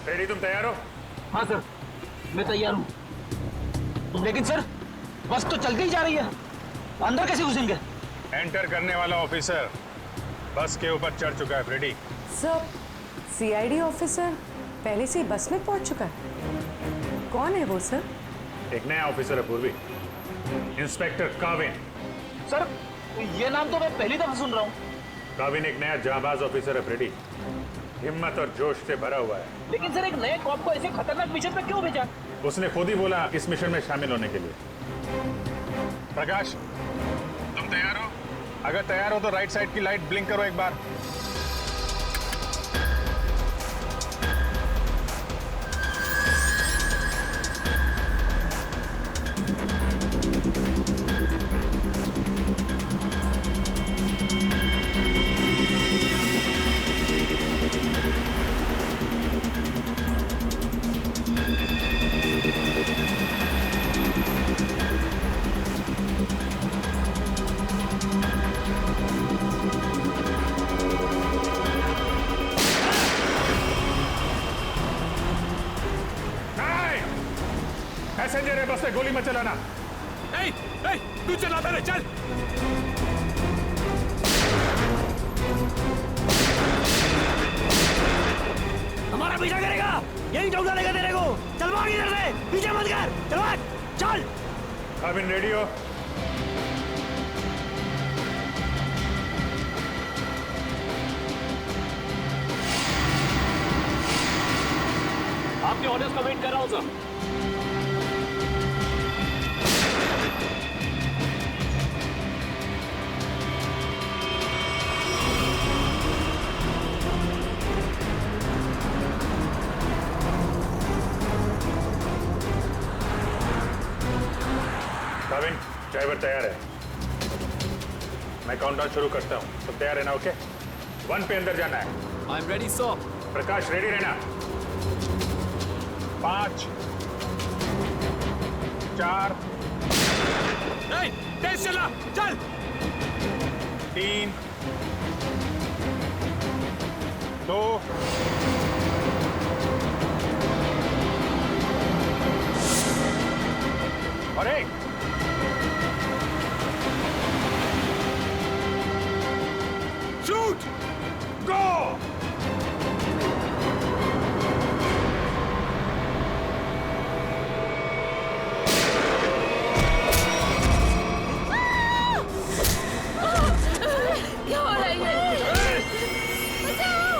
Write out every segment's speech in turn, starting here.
Ready, तुम तैयार हो? हाँ सर, मैं तैयार हूँ। लेकिन सर, बस तो चल के ही जा रही है, अंदर कैसे घुसेंगे? एंटर करने वाला ऑफिसर बस के ऊपर चढ़ चुका है। रेडी? सर, सीआईडी ऑफिसर पहले से ही बस में पहुंच चुका है। कौन है वो सर? एक नया ऑफिसर है पूर्वी, इंस्पेक्टर काविन। सर, ये नाम तो मैं पहली दफा सुन रहा हूँ। काविन एक नया जांबाज ऑफिसर है फ्रेडी, हिम्मत और जोश से भरा हुआ है। लेकिन सर, एक नए कॉप को ऐसे खतरनाक मिशन पे क्यों भेजा? उसने खुद ही बोला इस मिशन में शामिल होने के लिए। प्रकाश, तुम तैयार हो? अगर तैयार हो तो राइट साइड की लाइट ब्लिंक करो एक बार। पैसेंजर है, बस में गोली मत चलाना। तू चला पहले, चल। हमारा पीछा करेगा, यही ठोक डालेगा तेरे को। चल भाग इधर से, पीछे मत कर, चल भाग, चल। काविन रेडी हो? आपके ऑर्डर्स का वेट कर रहा हूं सर। काविन, ड्राइवर तैयार है। मैं काउंटडाउन शुरू करता हूँ, सब तैयार है ना? ओके, 1 पे अंदर जाना है। I am ready sir. Prakash ready रहना। 5 4 तेज चला, चल। 3 2 और 1। शूट, गो! क्या हो रहा है ये? बचाओ!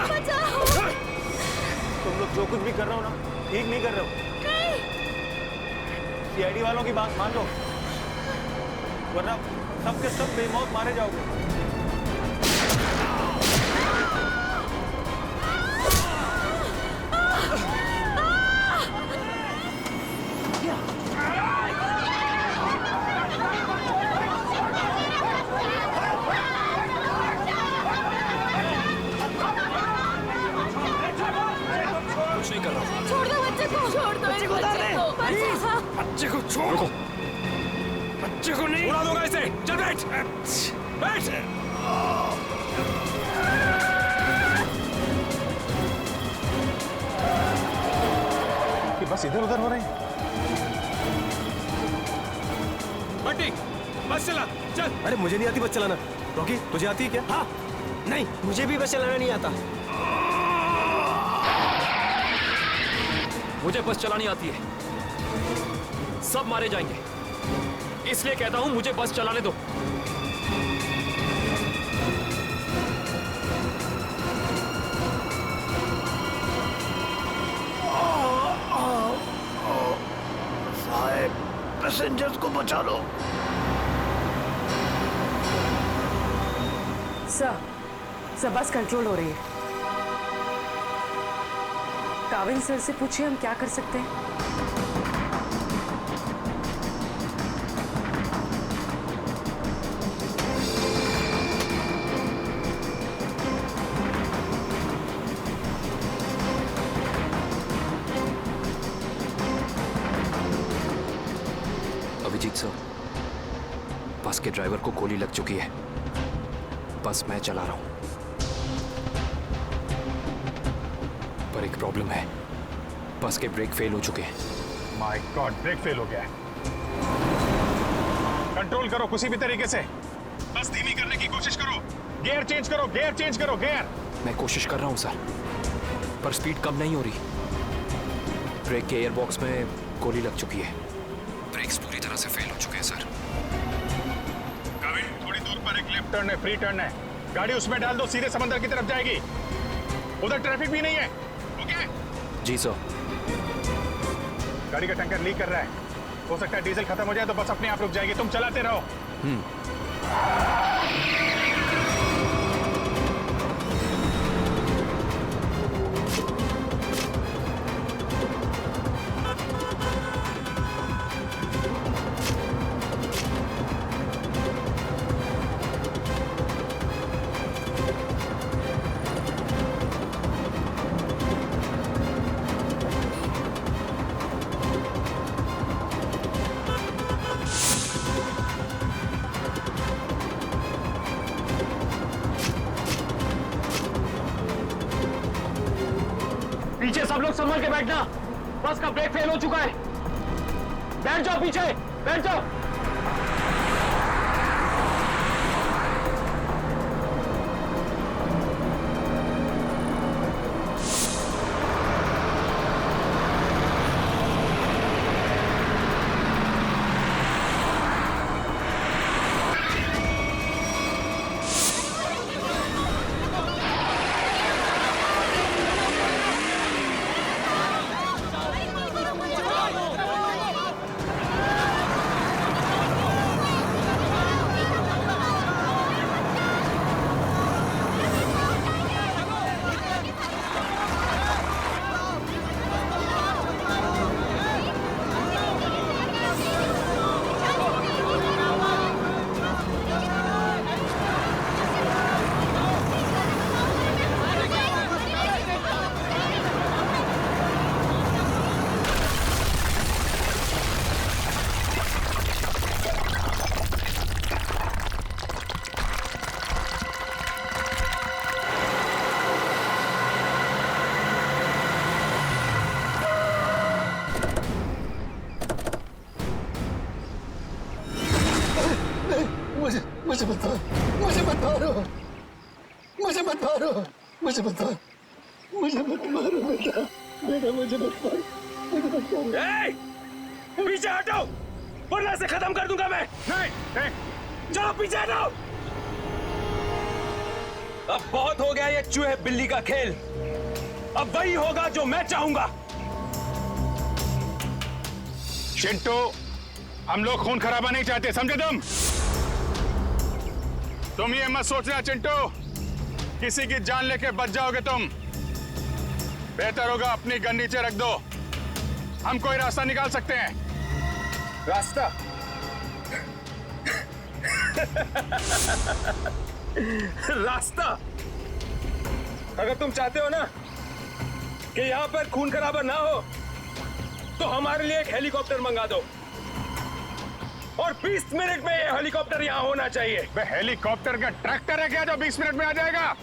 बचाओ! तुम लोग जो कुछ भी कर रहे हो ना, ठीक नहीं कर रहे हो। सीआईडी वालों की बात मान लो, वरना सब के सब बेमौत मारे जाओगे। कुछ नहीं कर रहा। छोड़ दो बच्चे को! छोड़ दो बच्चे को! बचाओ! बच्चे को छोड़, बच्चे को नहीं उड़ा दूंगा इसे। चल बैठ, बैठ। कि बस इधर उधर हो रहे हैं। बंटी, बस चला, चल। अरे मुझे नहीं आती बस चलाना। रॉकी, तुझे आती है क्या? हाँ, नहीं, मुझे भी बस चलाना नहीं आता। मुझे बस चलानी आती है। सब मारे जाएंगे, इसलिए कहता हूं मुझे बस चलाने दो। साहब, पैसेंजर्स को बचा लो। सर, बस कंट्रोल हो रही है। काविन सर से पूछिए हम क्या कर सकते हैं। अभिजीत सर, बस के ड्राइवर को गोली लग चुकी है। बस मैं चला रहा हूं। पर एक प्रॉब्लम है। बस के ब्रेक फेल हो चुके हैं। माय गॉड, ब्रेक फेल हो गया है। कंट्रोल करो किसी भी तरीके से, बस धीमी करने की कोशिश करो। गियर चेंज करो, गियर चेंज करो, गियर। मैं कोशिश कर रहा हूं सर, पर स्पीड कम नहीं हो रही। ब्रेक के एयरबॉक्स में गोली लग चुकी है। ब्रेक्स पूरी तरह से फेल हो चुके हैं सर। काबिल, थोड़ी दूर पर एक लेफ्ट टर्न है, फ्री टर्न है। गाड़ी उसमें डाल दो, सीधे समंदर की तरफ जाएगी। उधर ट्रैफिक भी नहीं है। ओके? जी सर। गाड़ी का टैंकर लीक कर रहा है, हो सकता है डीजल खत्म हो जाए तो बस अपने आप रुक जाएगी। तुम चलाते रहो। पीछे सब लोग संभल के बैठना, बस का ब्रेक फेल हो चुका है। बैठ जाओ पीछे, बैठ जाओ। मुझे बता, मुझे मत मारो, मुझे मत मारो, मुझे बता, मुझे मत मारो बेटा, बेटा मुझे मत मारो, मुझे मत मारो। पीछे हटो, वरना से खत्म कर दूंगा मैं। नहीं, चलो पीछे हटो। अब बहुत हो गया ये चूहे बिल्ली का खेल। अब वही होगा जो मैं चाहूंगा। चिंटू, हम लोग खून खराबा नहीं चाहते, समझे तुम ये मत सोचना चिंटू, किसी की जान लेके बच जाओगे तुम। बेहतर होगा अपनी गन नीचे रख दो, हम कोई रास्ता निकाल सकते हैं। रास्ता? रास्ता? अगर तुम चाहते हो ना कि यहां पर खून खराबा ना हो, तो हमारे लिए एक हेलीकॉप्टर मंगा दो, और 20 मिनट में ये हेलीकॉप्टर यहां होना चाहिए। वे हेलीकॉप्टर का ट्रैक्टर है क्या जो 20 मिनट में आ जाएगा?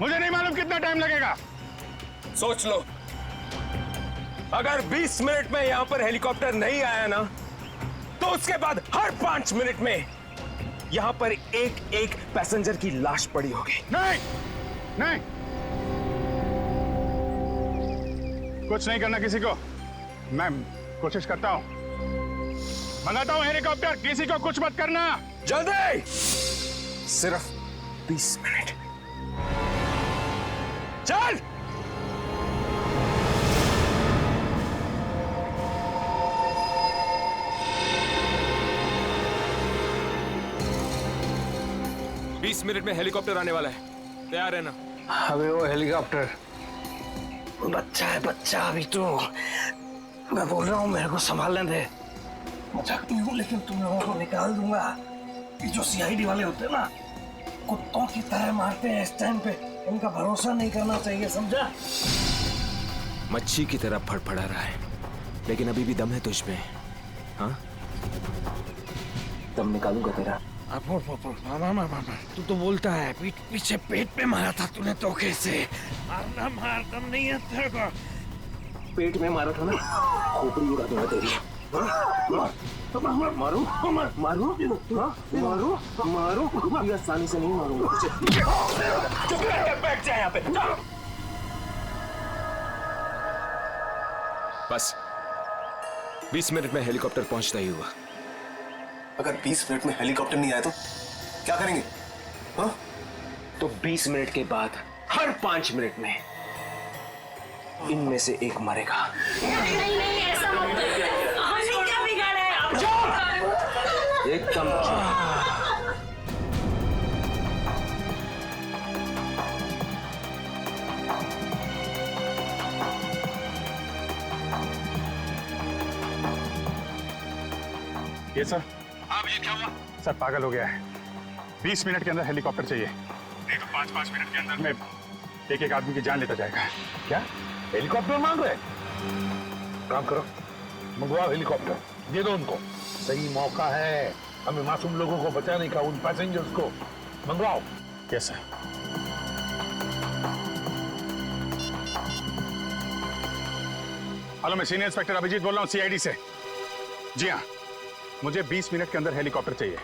मुझे नहीं मालूम कितना टाइम लगेगा। सोच लो, अगर 20 मिनट में यहां पर हेलीकॉप्टर नहीं आया ना, तो उसके बाद हर 5 मिनट में यहां पर एक एक पैसेंजर की लाश पड़ी होगी। नहीं, नहीं, कुछ नहीं करना किसी को। मैं कोशिश करता हूं, मंगाता हूं हेलीकॉप्टर, किसी को कुछ मत करना। जल्दी, सिर्फ 20 मिनट। चल। बीस मिनट में हेलीकॉप्टर आने वाला है, तैयार है ना? अबे वो हेलीकॉप्टर बच्चा है, बच्चा अभी तो। मैं बोल रहा हूँ मेरे को संभालने दे। मजाक नहीं हूँ, लेकिन तुम लोगों को निकाल दूंगा। ये जो सीआईडी वाले होते हैं ना, कुत्तों की तरह मारते हैं इस टाइम पे। इनका भरोसा नहीं करना चाहिए, समझा? मच्छी की तरह फड़फड़ा रहा है, लेकिन अभी भी दम है तुझ में। हाँ, दम निकालूंगा तेरा। मामा तू तो बोलता है पीछे पेट पे मारा था तूने तो कैसे मारना मारदम नहीं है तेरे को पेट में मारा था ना खोपड़ी उड़ा दूंगा तेरी मारू मारू मारू मारू मारू आसानी से नहीं मारूंगा तुझे चुप करके बैठ जा यहाँ पे बस 20 मिनट में हेलीकॉप्टर पहुंचता ही हुआ। अगर 20 मिनट में हेलीकॉप्टर नहीं आया तो क्या करेंगे? हाँ? तो 20 मिनट के बाद हर 5 मिनट में इनमें से एक मरेगा। नहीं नहीं ऐसा मत करो। हमने क्या बिगाड़ा है? एकदम ये सर। अब ये क्या हुआ? सर पागल हो गया है। 20 मिनट के अंदर हेलीकॉप्टर चाहिए, नहीं तो 5-5 मिनट के अंदर में एक आदमी की जान लेता जाएगा। क्या हेलीकॉप्टर मांग रहे? काम करो, मंगवाओ हेलीकॉप्टर, दे दो उनको। सही मौका है हमें मासूम लोगों को बचाने का, उन पैसेंजर्स को मंगवाओ। Yes sir. हेलो, मैं सीनियर इंस्पेक्टर अभिजीत बोल रहा हूँ सीआईडी से। जी हाँ, मुझे 20 मिनट के अंदर हेलीकॉप्टर चाहिए।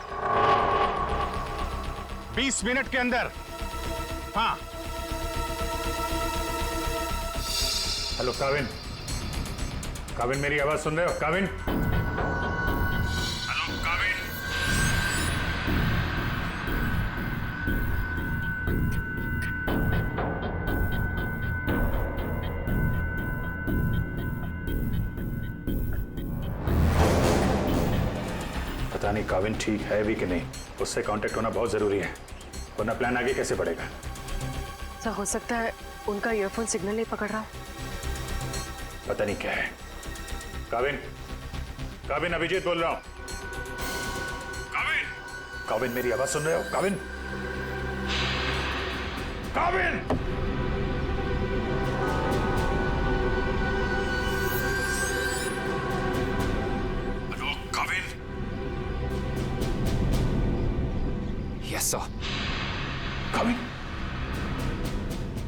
20 मिनट के अंदर। हाँ। हेलो काविन, काविन मेरी आवाज सुन रहे हो? काविन, हेलो काविन। पता नहीं काविन ठीक है भी कि नहीं, उससे कांटेक्ट होना बहुत जरूरी है, वरना प्लान आगे कैसे बढ़ेगा। सर हो सकता है उनका ईयरफोन सिग्नल नहीं पकड़ रहा। पता नहीं क्या है। काविन, काविन अभिजीत बोल रहा हूं। काविन, काविन मेरी आवाज सुन रहे हो? Kavin, Kavin. Hello Kavin. Yes sir. Kavin,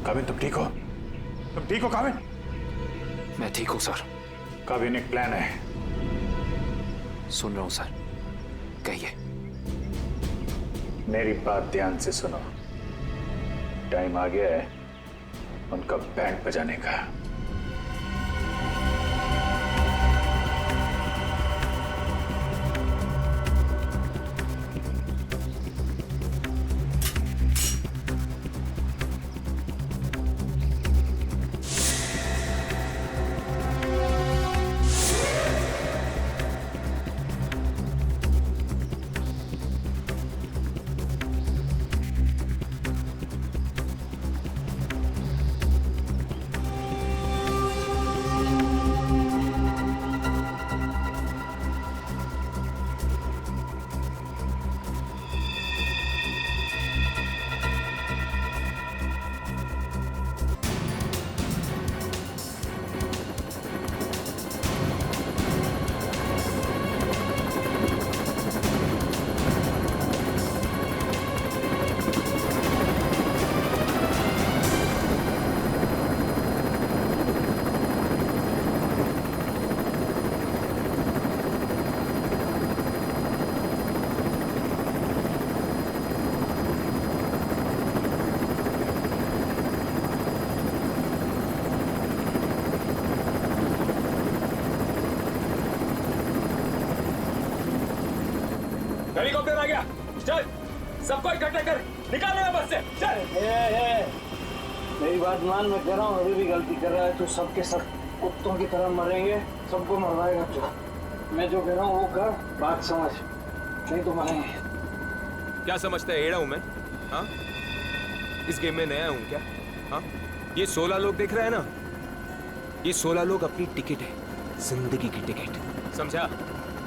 Kavin तुम ठीक हो? तुम ठीक हो काविन? मैं ठीक हूं सर। काविन एक प्लान है। सुन रहा हूं सर, कहिए। मेरी बात ध्यान से सुनो। टाइम आ गया है उनका बैंड बजाने का। हेलीकॉप्टर आ गया, चल सबको इकट्ठा कर, निकाल रहा बस से, चल। मेरी बात मान, मैं कह रहा हूँ अभी भी गलती कर रहा है तो सबके सब कुत्तों की तरह मरेंगे, सबको मरवाएगा तू। मैं जो कह रहा हूँ वो कर, बात समझ, नहीं तो मरेंगे। क्या समझता है एड़ा हूं मैं? हाँ, इस गेम में नया हूं क्या? हाँ, ये 16 लोग देख रहे हैं ना, ये 16 लोग अपनी टिकट है, जिंदगी की टिकट, समझा?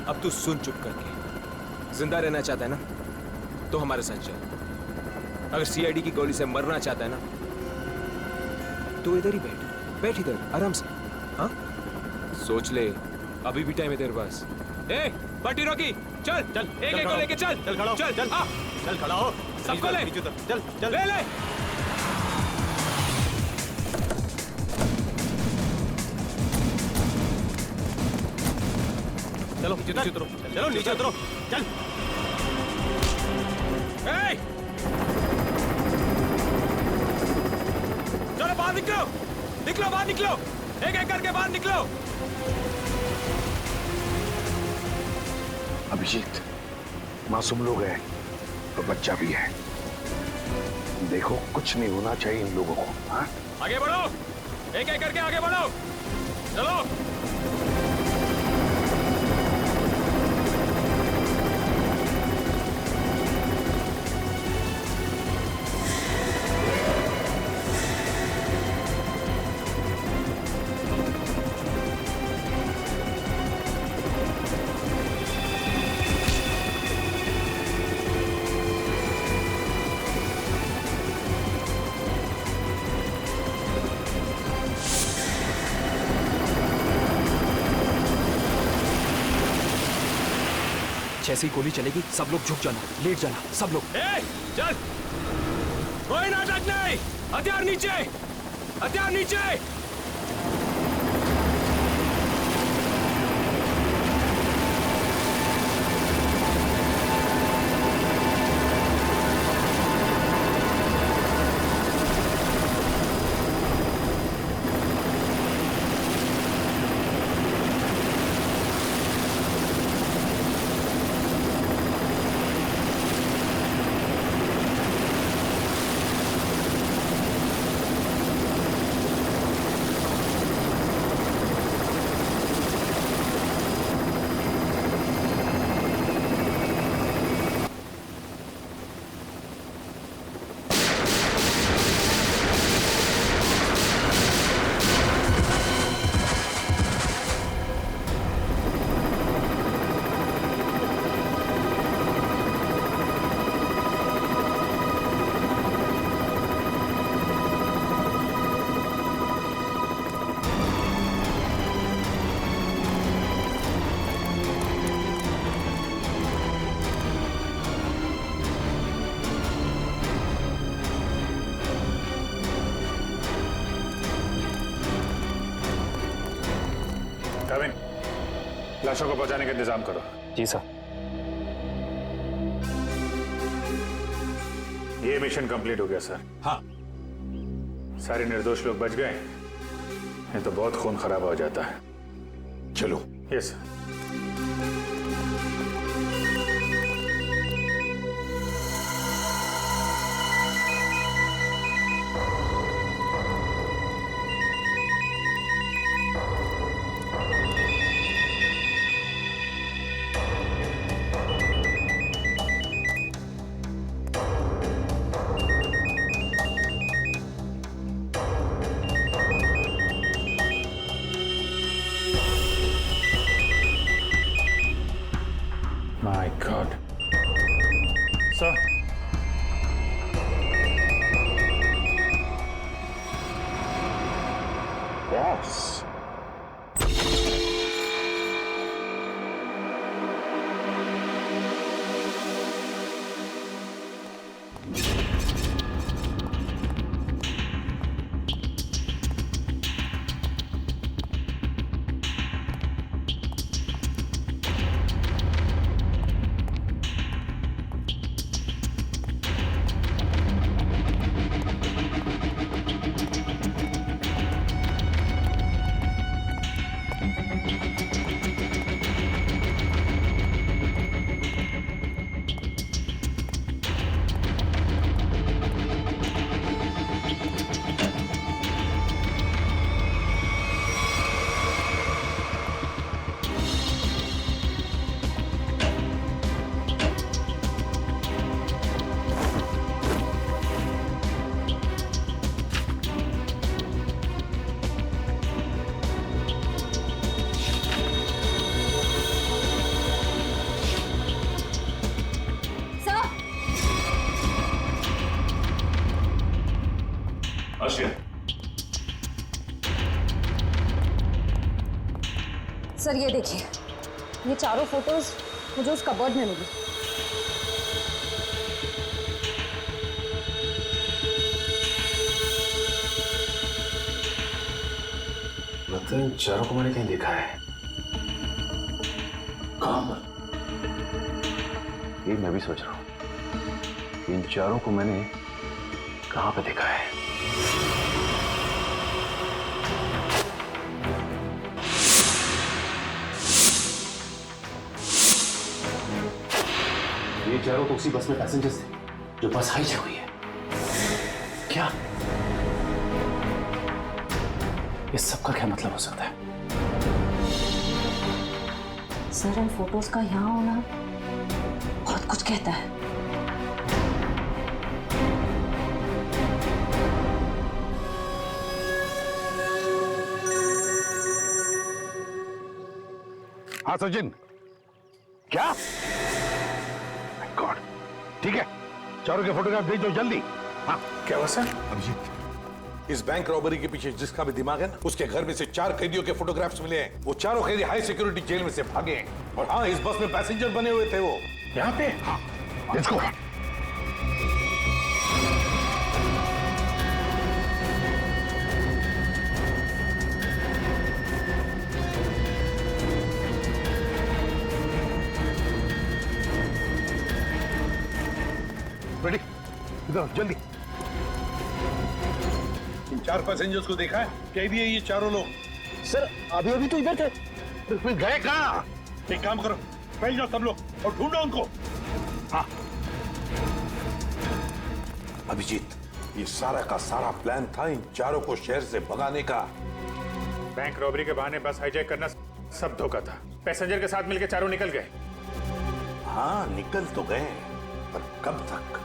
अब तू सुन चुप करके। जिंदा रहना चाहता है ना तो हमारे साथ चल। अगर सीआईडी की गोली से मरना चाहता है ना तो इधर ही बैठ इधर आराम से। हाँ, सोच ले, अभी भी टाइम है तेरे पास। ए, पार्टी रोकी, चल चल एक एक को लेके चल चल खड़ा हो चल चल चल खड़ा हो सबको ले चल चल ले ले चलो नीचे उतरो चलो नीचे उतरो चल चलो बाहर निकलो निकलो बाहर निकलो एक एक करके बाहर निकलो अभिजीत, मासूम लोग हैं तो बच्चा भी है। देखो कुछ नहीं होना चाहिए इन लोगों को। हाँ? आगे बढ़ो एक एक करके आगे बढ़ो चलो जैसे ही गोली चलेगी सब लोग झुक जाना, लेट जाना सब लोग। चल कोई नाटक नहीं, हथियार नीचे हथियार नीचे। कविन, लाशों को पहुंचाने का इंतजाम करो। जी सर। ये मिशन कंप्लीट हो गया सर। हाँ सारे निर्दोष लोग बच गए, नहीं तो बहुत खून खराब हो जाता है। चलो। Yes sir. My God. Sir. Boss. Sir ये देखिए, ये चारों फोटोज मुझे उस कबर्ड में मिली। मतलब इन चारों को मैंने कहीं देखा है। कहाँ? ये मैं भी सोच रहा हूं इन चारों को मैंने कहां पे देखा है। ये चारों तो उसी बस में पैसेंजर्स थे जो बस हाईजैक हुई है। क्या इस सब का क्या मतलब हो सकता है? सर, इन फोटोज का यहाँ होना बहुत कुछ कहता है। हाँ सचिन, क्या? गॉड, ठीक है, चारों के फोटोग्राफ भेजो जल्दी। हाँ, क्या हुआ सर? अभिजीत, इस बैंक रॉबरी के पीछे जिसका भी दिमाग है ना, उसके घर में से 4 कैदियों के फोटोग्राफ्स मिले हैं। वो चारों कैदी हाई सिक्योरिटी जेल में से भागे हैं। और हाँ, इस बस में पैसेंजर बने हुए थे वो। यहाँ पे? हाँ, लेट्स गो। रेडी, इधर जल्दी। इन 4 पैसेंजर्स को देखा है? कैदी है ये चारों लोग। सर, अभी अभी तो इधर थे। तो फिर गए कहाँ? एक काम करो, फैल जाओ सब लोग और ढूंढो उनको। हाँ। अभिजीत, ये सारा का सारा प्लान था इन चारों को शहर से भगाने का। बैंक रॉबरी के बहाने बस हाईजैक करना सब धोखा था। पैसेंजर के साथ मिलकर चारों निकल गए। हाँ, निकल तो गए, पर कब तक?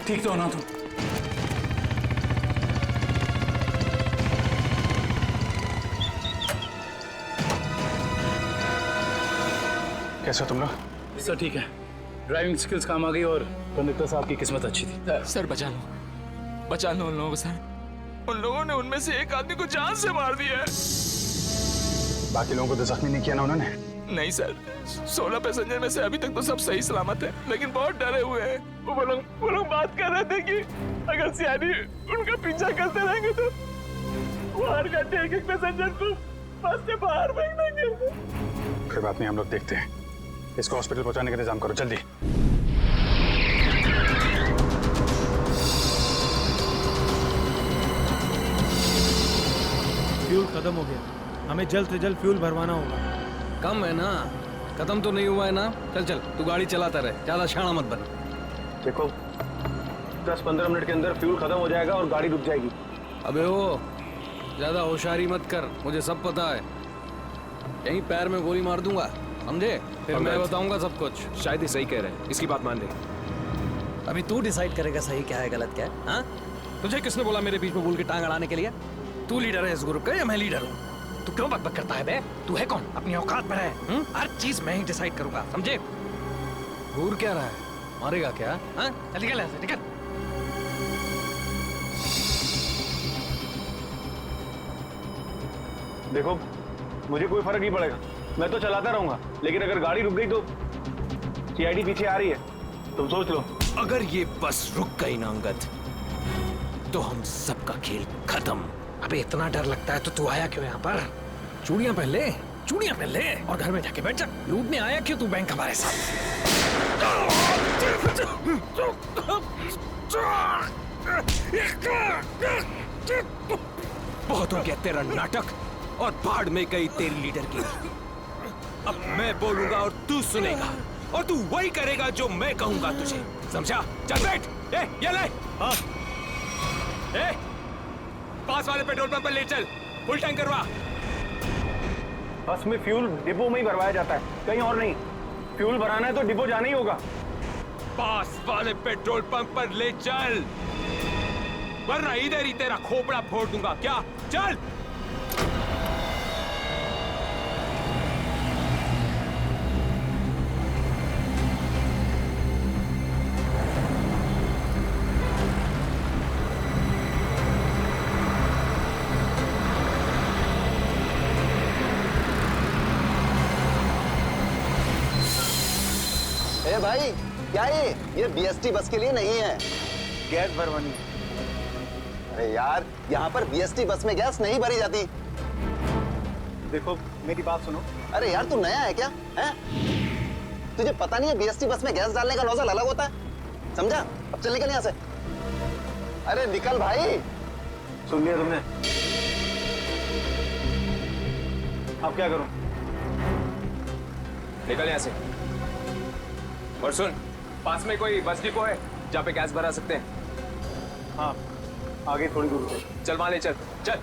ठीक तो हो ना तुम? कैसे हो तुम लोग? सर ठीक है, ड्राइविंग स्किल्स काम आ गई और कंडक्टर साहब की किस्मत अच्छी थी। सर बचा लो उन लोगों को सर। उन लोगों ने उनमें से एक आदमी को जान से मार दिया है। बाकी लोगों को तो जख्मी नहीं किया ना उन्होंने? नहीं सर, 16 पैसेंजर में से अभी तक तो सब सही सलामत है, लेकिन बहुत डरे हुए हैं। वो लोग बात कर रहे थे कि अगर सीआईडी उनका पीछा करते रहेंगे तो वो हर घंटे एक पैसेंजर को बस से बाहर फेंक देंगे। कोई बात नहीं, हम लोग देखते हैं। इसको हॉस्पिटल पहुंचाने का इंतजाम करो जल्दी। फ्यूल खत्म हो गया, हमें जल्द से जल्द फ्यूल भरवाना होगा। कम है ना, खत्म तो नहीं हुआ है ना। चल चल, तू गाड़ी चलाता रहे, ज्यादा शाना मत बन। देखो 10-15 मिनट के अंदर फ्यूल खत्म हो जाएगा और गाड़ी रुक जाएगी। अबे वो ज्यादा होशियारी मत कर, मुझे सब पता है। यहीं पैर में गोली मार दूंगा, समझे? फिर मैं बताऊंगा सब कुछ। शायद ही सही कह रहे हैं, इसकी बात मान ले। अभी तू डिसाइड करेगा सही क्या है गलत क्या है। हाँ, तुझे किसने बोला मेरे बीच में बोल के टांग अड़ाने के लिए? तू लीडर है इस ग्रुप का या मैं लीडर हूँ? तू क्यों बकबक करता है बे? तू है कौन? अपनी औकात पर है। हर चीज मैं ही डिसाइड करूंगा, समझे? घूर क्या रहा है? मारेगा क्या? हाँ, चल निकल ऐसे, निकल। देखो मुझे कोई फर्क नहीं पड़ेगा, मैं तो चलाता रहूंगा, लेकिन अगर गाड़ी रुक गई तो सीआईडी पीछे आ रही है, तुम सोच लो। अगर ये बस रुक गई ना अंगद, तो हम सबका खेल खत्म। अबे इतना डर लगता है तो तू आया क्यों यहाँ पर? चूड़ियां पहन ले, चूड़ियां पहन ले और घर में जाके बैठ जा। लूटने आया क्यों तू बैंक हमारे साथ? बहुत हो गया तेरा नाटक और भाड़ में गई तेरी लीडर की। अब मैं बोलूंगा और तू सुनेगा और तू वही करेगा जो मैं कहूंगा तुझे, समझा? चल बैठ। ये ले। हाँ। पास वाले पेट्रोल पंप पर ले चल, फुल टैंक करवा। बस में फ्यूल डिपो में ही भरवाया जाता है, कहीं और नहीं। फ्यूल भराना है तो डिपो जाना ही होगा। पास वाले पेट्रोल पंप पर ले चल, वरना इधर ही तेरा खोपड़ा फोड़ दूंगा। क्या? चल। ए भाई, क्या ये बीएसटी बस के लिए नहीं है। गैस भरवानी। अरे यार, यहाँ पर बीएसटी बस में गैस नहीं भरी जाती। देखो मेरी बात सुनो। अरे यार, तू नया है क्या? हैं? तुझे पता नहीं है बीएसटी बस में गैस डालने का नोजल अलग होता है, समझा? अब चल निकल यहाँ से। अरे निकल भाई। सुन लिया तुमने? अब क्या करूं? निकल यहाँ से। और सुन, पास में कोई बस डिपो है जहाँ पे गैस भरा सकते हैं? हाँ, आगे थोड़ी दूर पे। चल वहां ले चल। चल।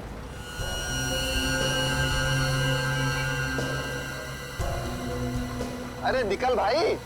अरे निकल भाई।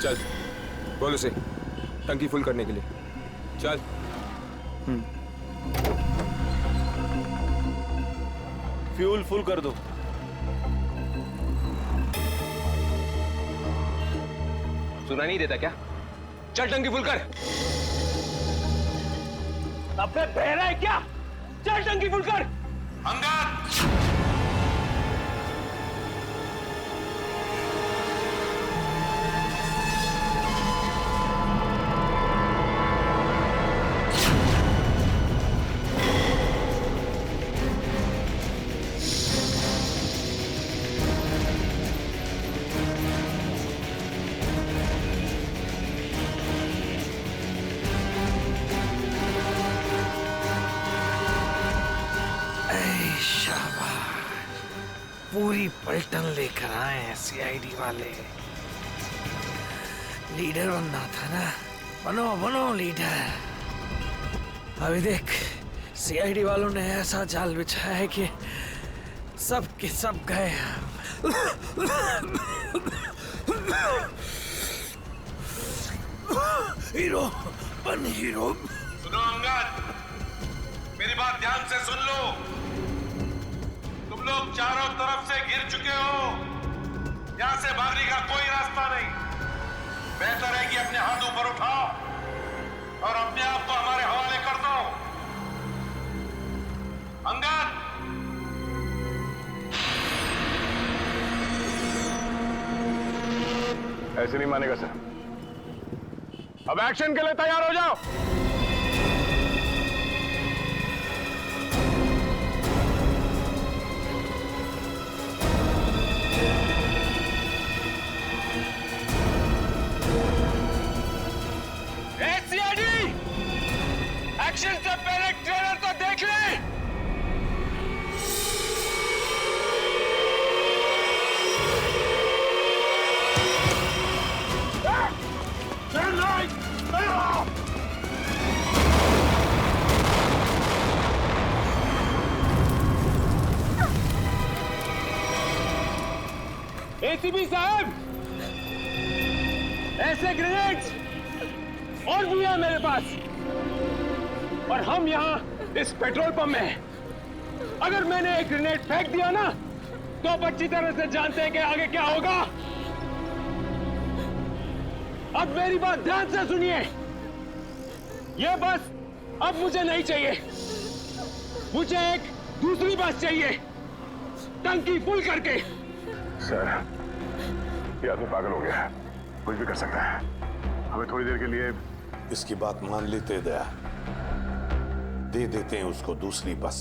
चल, बोल उसे टंकी फुल करने के लिए। चल। फ्यूल फुल कर दो। सुना नहीं देता क्या? चल टंकी फुल कर। अबे बहरा है क्या? चल टंकी फुल कर। अंगद! पूरी पलटन लेकर आए हैं सीआईडी वाले। लीडर बनना था ना, बनो बनो लीडर। अभी देख, सीआईडी वालों ने ऐसा जाल बिछाया है कि सब के सब गए। हीरो बन हीरो। सुनो अंगद, मेरी बात ध्यान से सुन लो। तुम लोग चारों तरफ से घिर चुके हो, यहां से भागने का कोई रास्ता नहीं। बेहतर है कि अपने हाथ ऊपर उठाओ और अपने आप को हमारे हवाले कर दो। अंगद! ऐसे नहीं मानेगा सर। अब एक्शन के लिए तैयार हो जाओ। एक्शन से पहले ट्रेलर तो देख ले। एसीपी साहब, ऐसे ग्रेनेड्स और भी है मेरे पास, और हम यहाँ इस पेट्रोल पंप में हैं। अगर मैंने एक ग्रेनेड फेंक दिया ना, तो आप अच्छी तरह से जानते हैं कि आगे क्या होगा। अब मेरी बात ध्यान से सुनिए। यह बस अब मुझे नहीं चाहिए, मुझे एक दूसरी बस चाहिए, टंकी फुल करके। सर, ये आदमी पागल हो गया है, कुछ भी कर सकता है। हमें थोड़ी देर के लिए इसकी बात मान लेते दया, दे देते हैं उसको दूसरी बस।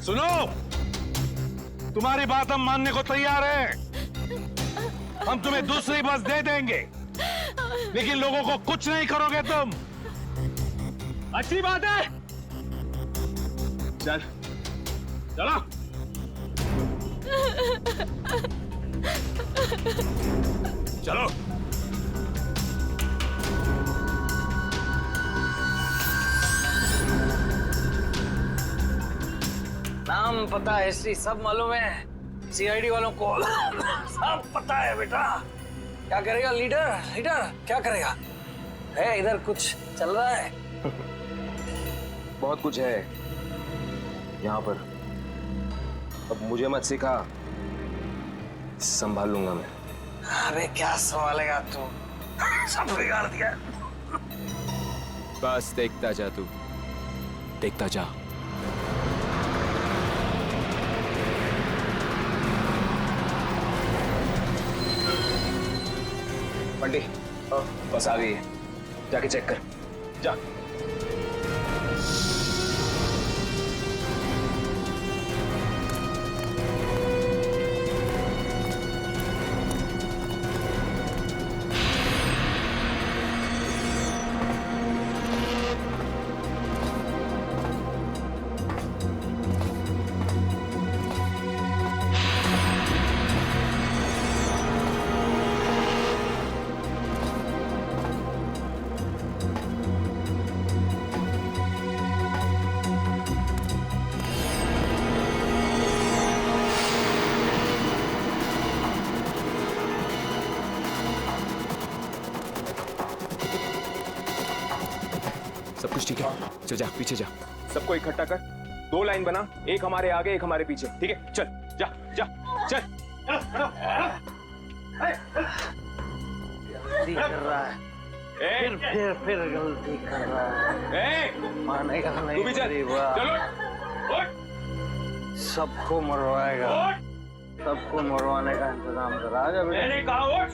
सुनो, तुम्हारी बात हम मानने को तैयार हैं। हम तुम्हें दूसरी बस दे देंगे, लेकिन लोगों को कुछ नहीं करोगे तुम। अच्छी बात है, चल चलो। चलो। नाम पता हिस्ट्री सब मालूम है, सीआईडी वालों को सब पता है बेटा। क्या करेगा लीडर? लीडर क्या करेगा? है इधर कुछ चल रहा है? बहुत कुछ है यहाँ पर। अब मुझे मत सिखा, संभाल लूंगा मैं। अबे क्या संभालेगा तू? सब बिगाड़ दिया। बस देखता जा तू, देखता जा। बंटी, बस आ गई है, जाके चेक कर, जा। सब कुछ ठीक है, चल जा, पीछे जा। सबको इकट्ठा कर, 2 लाइन बना, एक हमारे आगे एक हमारे पीछे, ठीक है? चल जा जा चल। गलती कर रहा है, फिर गलती कर रहा है। मानेगा नहीं। तू भी चल, चलो। सबको मरवाएगा, सबको मरवाने का इंतजाम करा। आजा बेटा। मैंने कहा उठ।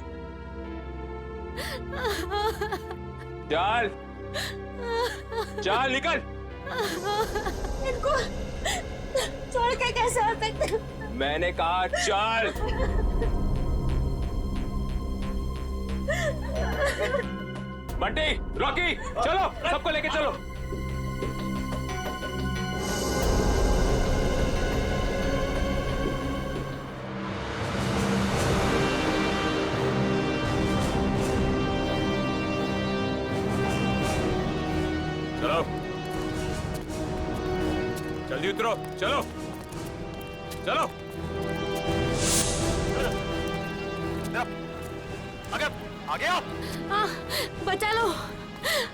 चल चल निकल। इनको छोड़ के कैसे आ सकते? मैंने कहा चल। बंटी, रॉकी, चलो, सबको लेके चलो। चलो, जल्दी उतरो, चलो चलो। आगे आओ। हाँ, बचा लो,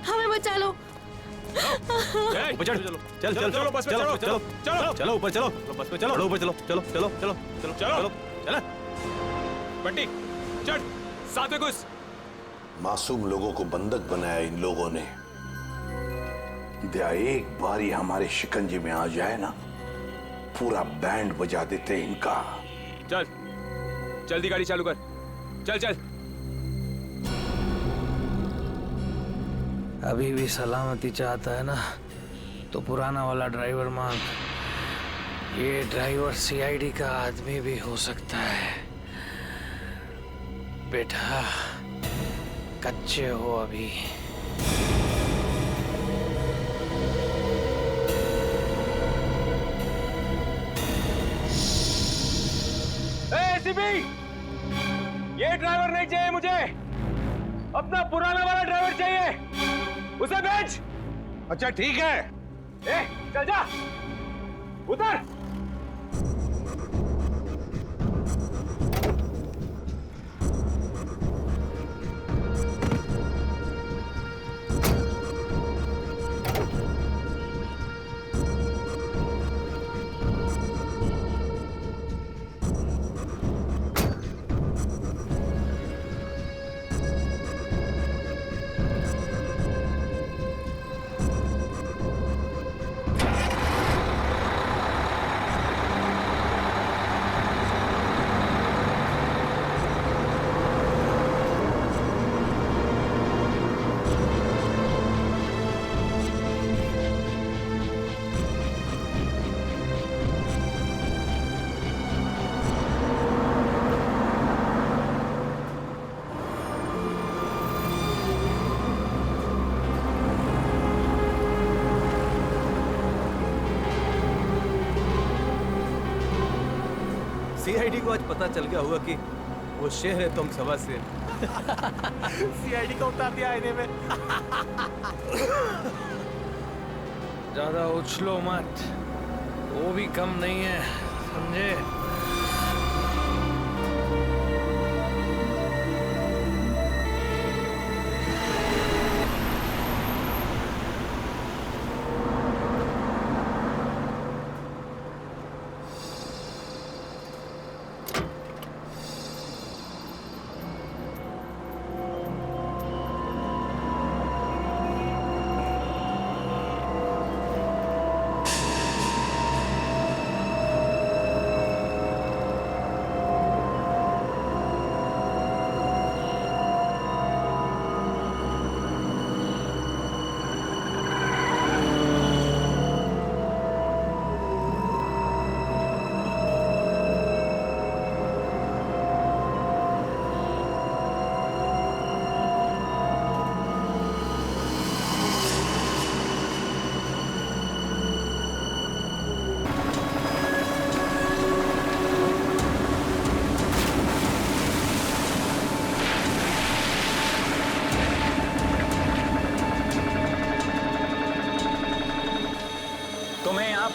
हमें बचा लो। ऊपर चढ़, चल चल चलो, बस में चलो, चलो चलो चलो, ऊपर चलो, बस में चलो, ऊपर चलो, चलो चलो चलो चलो चलो चलो। बंटी चढ़, साथ में घुस। मासूम लोगों को बंधक बनाया इन लोगों ने। दया एक बार ही हमारे शिकंजे में आ जाए ना, पूरा बैंड बजा देते इनका। चल, जल्दी गाड़ी चालू कर, चल चल। अभी भी सलामती चाहता है ना, तो पुराना वाला ड्राइवर मांग। ये ड्राइवर सीआईडी का आदमी भी हो सकता है। बेटा, कच्चे हो अभी। एसीपी, ये ड्राइवर नहीं चाहिए मुझे, अपना पुराना वाला ड्राइवर चाहिए, उसे भेज। अच्छा ठीक है। चल जा, उतर। सीआईडी को आज पता चल गया होगा कि वो शेर है, तुम सवा शेर। सीआईडी को उतार दिया आईने में। ज्यादा उछलो मत, वो भी कम नहीं है, समझे?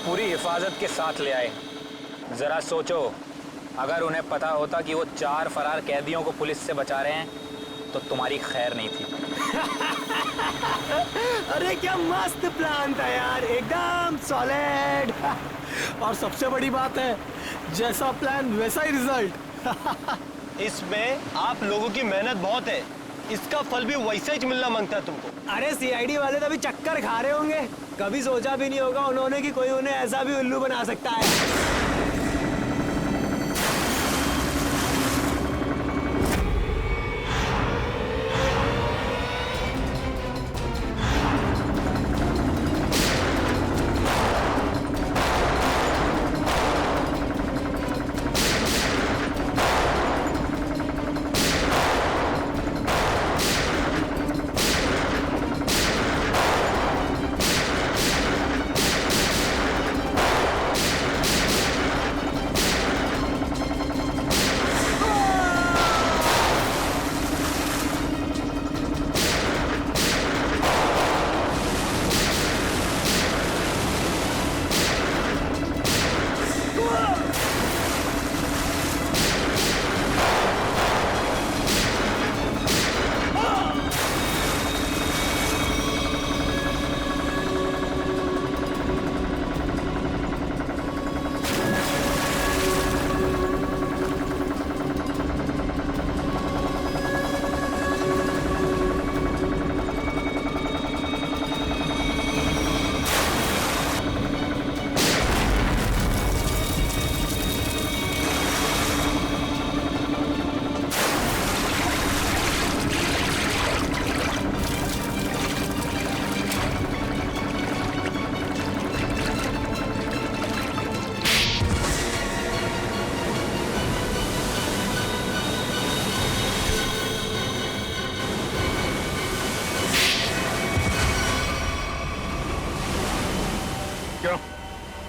पूरी हिफाजत के साथ ले आए। जरा सोचो, अगर उन्हें पता होता कि वो 4 फरार कैदियों को पुलिस से बचा रहे हैं तो तुम्हारी खैर नहीं थी। अरे क्या मस्त प्लान था यार, एकदम सॉलिड। और सबसे बड़ी बात है, जैसा प्लान वैसा ही रिजल्ट। इसमें आप लोगों की मेहनत बहुत है, इसका फल भी वैसा ही मिलना मांगता है तुमको। अरे सीआईडी वाले तो अभी चक्कर खा रहे होंगे, कभी सोचा भी नहीं होगा उन्होंने कि कोई उन्हें ऐसा भी उल्लू बना सकता है।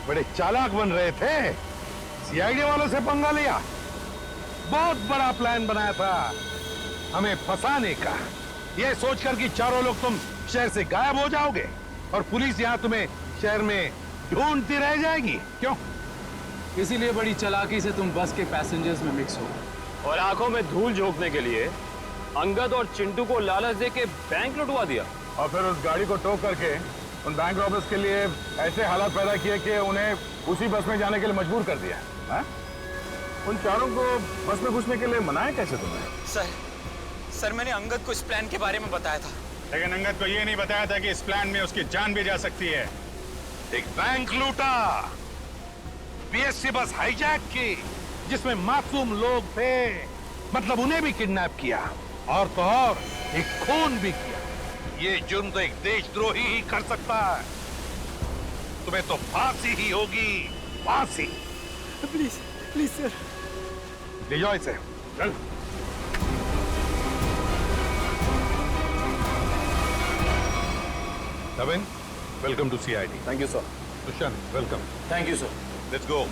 बड़े चालाक बन रहे थे, सीआईडी वालों से पंगा लिया। बहुत बड़ा प्लान बनाया था हमें फंसाने का, ये सोचकर कि चारों लोग तुम शहर से गायब हो जाओगे और पुलिस यहाँ तुम्हें शहर में ढूंढती रह जाएगी। क्यों? इसीलिए बड़ी चालाकी से तुम बस के पैसेंजर्स में मिक्स हो और आंखों में धूल झोंकने के लिए अंगद और चिंटू को लालच दे के बैंक लुटवा दिया और फिर उस गाड़ी को टो करके उन बैंक रॉबर्स के लिए ऐसे हालात पैदा किए कि उन्हें उसी बस में जाने के लिए मजबूर कर दिया। हा? उन चारों को बस में घुसने के लिए मनाया कैसे तुमने? सर मैंने अंगद को इस प्लान के बारे में बताया था, लेकिन अंगद को ये नहीं बताया था कि इस प्लान में उसकी जान भी जा सकती है। एक बैंक लूटा, बीएससी बस हाईजैक की जिसमें मासूम लोग थे, मतलब उन्हें भी किडनैप किया और तो और एक खून भी किया। ये जुर्म तो एक देशद्रोही ही कर सकता है। तुम्हें तो फांसी ही होगी, फांसी। प्लीज प्लीज सर, ले जाओ इसे, चल। Naveen, welcome to CID. Thank you sir. Dushyant, welcome. Thank you sir. Let's go.